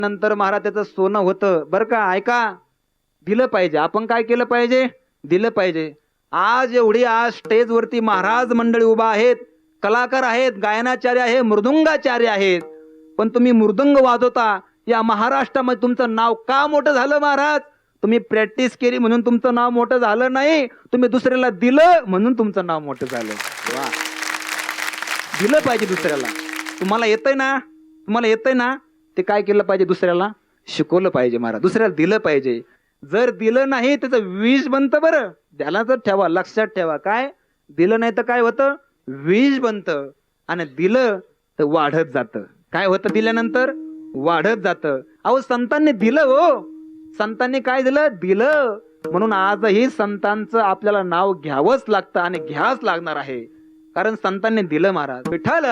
नंतर महाराज त्याचं सोनं होतं बरं का. ऐका, दिलं पाहिजे. आपण काय केलं पाहिजे? दिलं पाहिजे. आज एवढी आज स्टेजवरती महाराज मंडळी उभा आहेत, कलाकार आहेत, गायनाचार्य आहे, मृदुंगाचार्य आहेत, पण तुम्ही मृदुंग वाजवता. या महाराष्ट्रामध्ये तुमचं नाव का मोठं झालं महाराज? तुम्ही प्रॅक्टिस केली म्हणून तुमचं नाव मोठं झालं नाही, तुम्ही दुसऱ्याला दिलं म्हणून तुमचं नाव मोठं झालं. वा, दिलं पाहिजे दुसऱ्याला. तुम्हाला येतंय ना, तुम्हाला येतंय ना, ते काय केलं पाहिजे? दुसऱ्याला शिकवलं पाहिजे महाराज, दुसऱ्याला दिलं पाहिजे. जर दिलं नाही त्याचं विष बनतं. बरं, त्याला तर ठेवा, लक्षात ठेवा. काय दिलं नाही तर काय होतं? विष बनतं. आणि दिलं तर वाढत जातं. काय होतं? दिल्यानंतर वाढत जातं. अहो, संतांनी दिलं हो, संतांनी काय दिलं? दिलं. म्हणून आजही संतांचं आपल्याला नाव घ्यावंच लागतं आणि घ्यावंच लागणार आहे, कारण संतांनी दिलं महाराज. विठ्ठल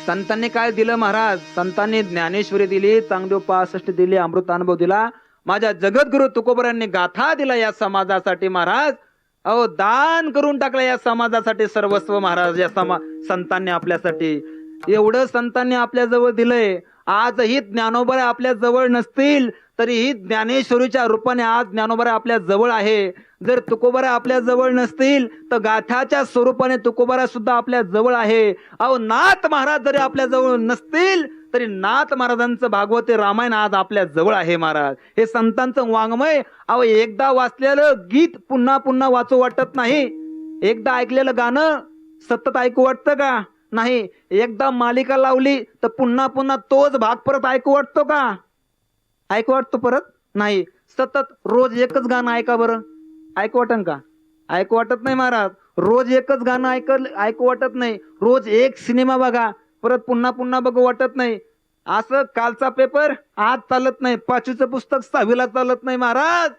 संतांनी काय दिलं महाराज? संतांनी ज्ञानेश्वरी दिली, चांगदेव 65 दिली, अमृतानुभव दिला. माझ्या जगद्गुरु तुकोबरांनी गाथा दिला या समाजासाठी महाराज. अहो, दान करून टाकलं या समाजासाठी सर्वस्व महाराज. या संतांनी आपल्यासाठी एवढं संतांनी आपल्या जवळ दिलंय. आजही ज्ञानोबा आपल्या जवळ नसतील तरीही ज्ञानेश्वरीच्या रूपाने आज ज्ञानोबा आपल्या जवळ आहे. जर तुकोबरा आपल्या जवळ नसतील तर गाथाच्या स्वरूपाने तुकोबरा सुद्धा आपल्या जवळ आहे. अहो, नाथ महाराज जरी आपल्या जवळ नसतील तरी नाथ महाराजांचं भागवते रामायण आज आपल्या जवळ आहे महाराज. हे संतांचं वाङ्मय. अहो, एकदा वाचलेलं गीत पुन्हा पुन्हा वाचू वाटत नाही. एकदा ऐकलेलं गाणं सतत ऐकू वाटतं का? नाही. एकदा मालिका लावली तर पुन्हा पुन्हा तोच भाग परत ऐकू वाटतो का? ऐकू वाटतो परत? नाही. सतत रोज एकच गाणं ऐका बरं, ऐकू वाटन का? ऐकू वाटत नाही महाराज. रोज एकच गाणं ऐकू वाटत नाही. रोज एक सिनेमा बघा, परत पुन्हा पुन्हा बघू वाटत नाही. असं कालचा पेपर आज चालत नाही, 5वीचं पुस्तक 6वीला चालत नाही महाराज.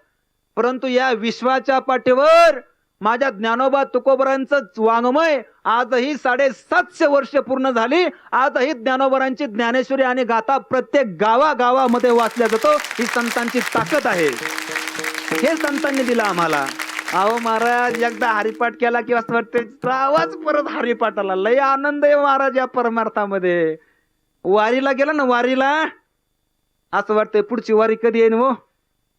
परंतु या विश्वाच्या पाठीवर माझ्या ज्ञानोबा तुकोबरांचं वाङ्मय आजही 750 वर्ष पूर्ण झाली. आजही ज्ञानोबरांची ज्ञानेश्वरी आणि गाथा प्रत्येक गावागावामध्ये वाचल्या जातो. ही संतांची ताकद आहे. हे संतांनी दिलं आम्हाला. अहो महाराज, एकदा हरिपाठ केला की असं वाटतं आवाज परत हरिपाठाला. लय आनंद आहे महाराज या परमार्थामध्ये. वारीला गेला ना, वारीला असं वाटतंय पुढची वारी कधी येईन हो.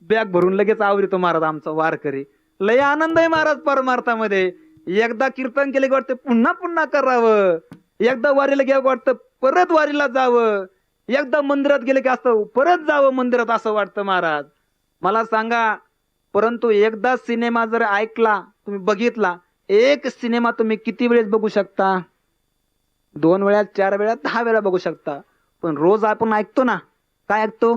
बॅग भरून लगेच आवरितो महाराज आमचा वारकरी. लय आनंद आहे महाराज परमार्थामध्ये. एकदा कीर्तन केले की वाटतं पुन्हा पुन्हा करावं. एकदा वारीला गेलं वाटतं परत वारीला जावं. एकदा मंदिरात गेले की असं परत जावं मंदिरात, असं वाटतं महाराज. मला सांगा, परंतु एकदा सिनेमा जर ऐकला, तुम्ही बघितला, एक सिनेमा तुम्ही किती वेळेस बघू शकता? 2 वेळा, 4 वेळा, 10 वेळा बघू शकता. पण रोज आपण ऐकतो ना, काय ऐकतो?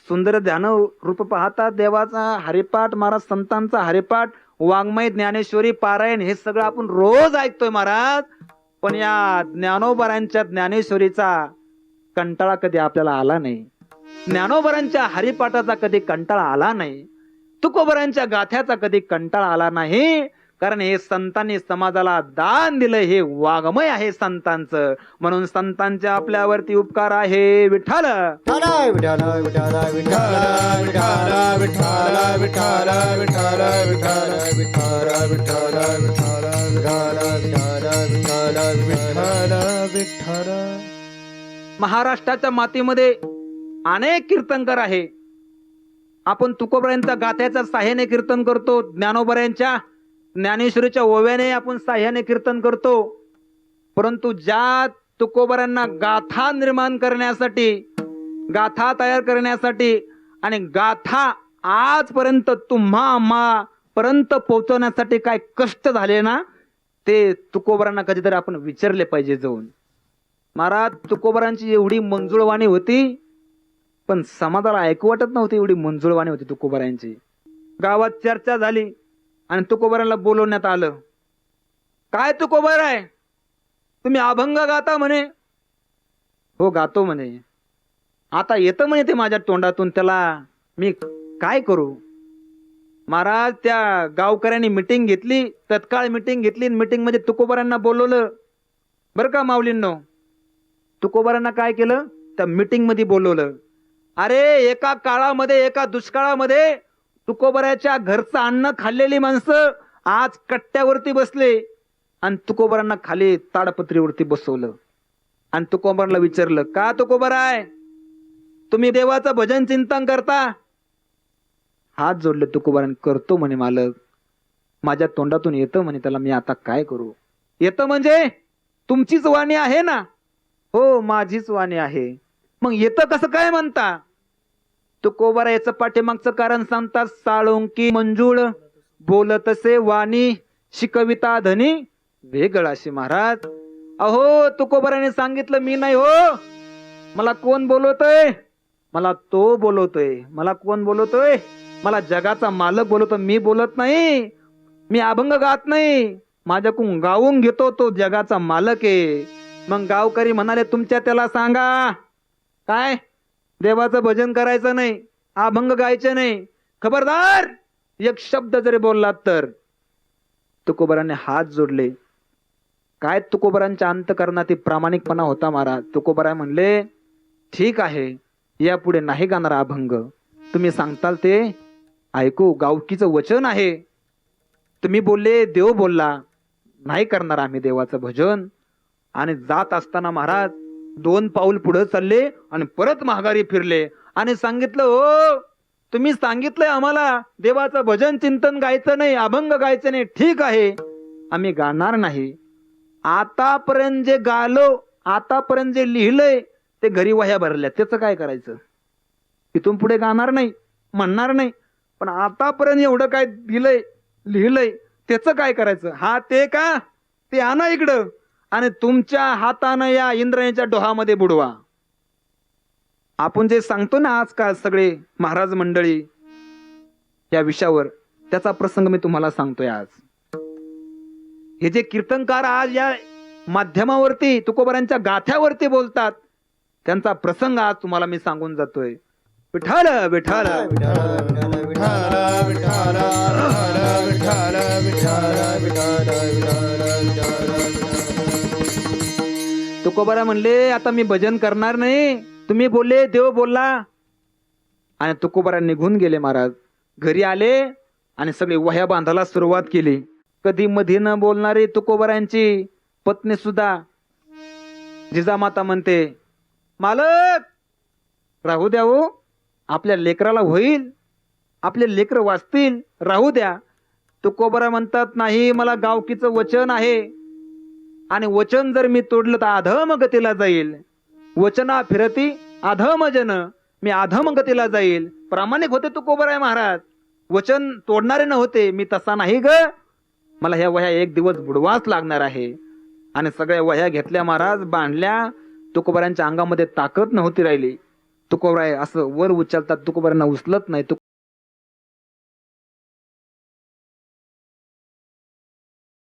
सुंदर ध्यान रूप पाहता देवाचा हरिपाठ महाराज, संतांचा हरिपाठ, वाङ्मय, ज्ञानेश्वरी, पारायण, हे सगळं आपण रोज ऐकतोय महाराज. पण या ज्ञानोबरांच्या ज्ञानेश्वरीचा कंटाळा कधी आपल्याला आला नाही. ज्ञानोबरांच्या हरिपाठाचा कधी कंटाळा आला नाही. तुकोबरांच्या गाथ्याचा कधी कंटाळा आला नाही. कारण हे संतांनी समाजाला दान दिलं, हे वाङ्मय आहे संतांचं. म्हणून संतांच्या आपल्यावरती उपकार आहे. विठ्ठल महाराष्ट्राच्या मातीमध्ये अनेक कीर्तनकार आहे. आपण तुकोबरांच्या गाथ्याच्या साह्याने कीर्तन करतो, ज्ञानोबरांच्या ज्ञानेश्वरीच्या ओव्याने आपण साह्याने कीर्तन करतो. परंतु ज्या तुकोबरांना गाथा निर्माण करण्यासाठी, गाथा तयार करण्यासाठी आणि गाथा आजपर्यंत तुम्हा आम्हा पर्यंत पोहोचवण्यासाठी काय कष्ट झाले ना, ते तुकोबरांना कधीतरी आपण विचारले पाहिजे जाऊन. महाराज, तुकोबरांची एवढी मंजुळवाणी होती, पण समाजाला ऐकू वाटत नव्हती. एवढी मंजुळवाणी होती तुकोबरांची. गावात चर्चा झाली आणि तुकोबरांना बोलवण्यात आलं. काय तुकोबर आहे, तुम्ही अभंग गाता म्हणे? हो गातो म्हणे. आता येतं म्हणे ते माझ्या तोंडातून, त्याला मी काय करू? महाराज, त्या गावकऱ्यांनी मिटिंग घेतली, तत्काळ मिटिंग घेतली. मिटिंग मध्ये तुकोबरांना बोलवलं. बरं का माऊलींनो, तुकोबरांना काय केलं? त्या मीटिंग मध्ये बोलवलं. अरे एका काळामध्ये, एका दुष्काळामध्ये तुकोबराच्या घरचं अन्न खाल्लेली माणसं आज कट्ट्यावरती बसले आणि तुकोबरांना खाली ताडपत्रीवरती बसवलं आणि तुकोबरांना विचारलं, का तुकोबराय तुम्ही देवाचं भजन चिंतन करता? हात जोडले तुकोबरांनी. करतो म्हणे मालक, माझ्या तोंडातून येतं म्हणे, त्याला मी आता काय करू? येतं म्हणजे तुमचीच वाणी आहे ना? हो माझीच वाणी आहे. मग येतं कसं काय म्हणता? तुकोबरा याचं पाठीमागचं कारण सांगतात. साळुंकी मंजुळ बोलतसे वाणी शिकविता धनी वेगळाशी महाराज. अहो तुकोबराने सांगितलं, मी नाही हो, मला कोण बोलवतोय? मला तो बोलवतोय. मला कोण बोलवतोय? मला जगाचा मालक बोलवतो. मी बोलत नाही, मी अभंग गात नाही, माझ्याकडून गाऊन घेतो तो जगाचा मालक आहे. मग गावकरी म्हणाले, तुमच्या त्याला सांगा काय देवाचं भजन करायचं नाही, अभंग गायचे नाही, खबरदार एक शब्द जरी बोललात तर. तुकोबराने हात जोडले. काय तुकोबरांच्या अंतकरणात प्रामाणिकपणा होता महाराज. तुकोबरा म्हणले, ठीक आहे, यापुढे नाही गाणार अभंग, तुम्ही सांगताल ते ऐकू, गावकीचं वचन आहे. तुम्ही बोलले, देव बोलला, नाही करणार आम्ही देवाचं भजन. आणि जात असताना महाराज 2 पाऊल पुढे चालले आणि परत माघारी फिरले आणि सांगितलं, हो तुम्ही सांगितलंय आम्हाला देवाचं भजन चिंतन गायचं नाही, अभंग गायचं नाही, ठीक आहे आम्ही गाणार नाही. आतापर्यंत जे गालो, आतापर्यंत जे लिहिलंय ते घरी वह्या भरल्या, त्याचं काय करायचं? इथून पुढे गाणार नाही, म्हणणार नाही, पण आतापर्यंत एवढं काय दिलंय, लिहिलंय, त्याचं काय करायचं? हा ते का, ते आणा इकडं आणि तुमच्या हातानं या इंद्रायणीच्या डोहामध्ये बुडवा. आपण जे सांगतो ना आजकाल सगळे महाराज मंडळी या विषयावर, त्याचा प्रसंग मी तुम्हाला सांगतोय आज. हे जे कीर्तनकार आज या माध्यमावरती तुकोबरांच्या गाथ्यावरती बोलतात, त्यांचा प्रसंग आज तुम्हाला मी सांगून जातोय. विठ्ठल विठ्ठल तुकोबरा म्हणले, आता मी भजन करणार नाही, तुम्ही बोलले, देव बोलला. आणि तुकोबरा निघून गेले महाराज. घरी आले आणि सगळे वह्या बांधायला सुरुवात केली. कधी मध्ये न बोलणारी तुकोबरांची पत्नी सुद्धा जिजामाता म्हणते, मालक राहू द्या हो, आपल्या लेकराला होईल, आपले लेकर वाचतील, राहू द्या. तुकोबरा म्हणतात, नाही, मला गावकीचं वचन आहे आणि वचन जर मी तोडलं तर अधम गतीला जाईल. वचना फिरती अधम जन, मी अधम गतीला जाईल. प्रामाणिक होते तुकोबराय महाराज, वचन तोडणारे नव्हते. मी तसा नाही ग, मला ह्या वह्या एक दिवस बुडवाच लागणार आहे. आणि सगळ्या वह्या घेतल्या महाराज, बांधल्या. तुकोबरांच्या अंगामध्ये ताकद नव्हती राहिली. तुकोबराय असं वर उचलतात, तुकोबरांना उचलत नाही.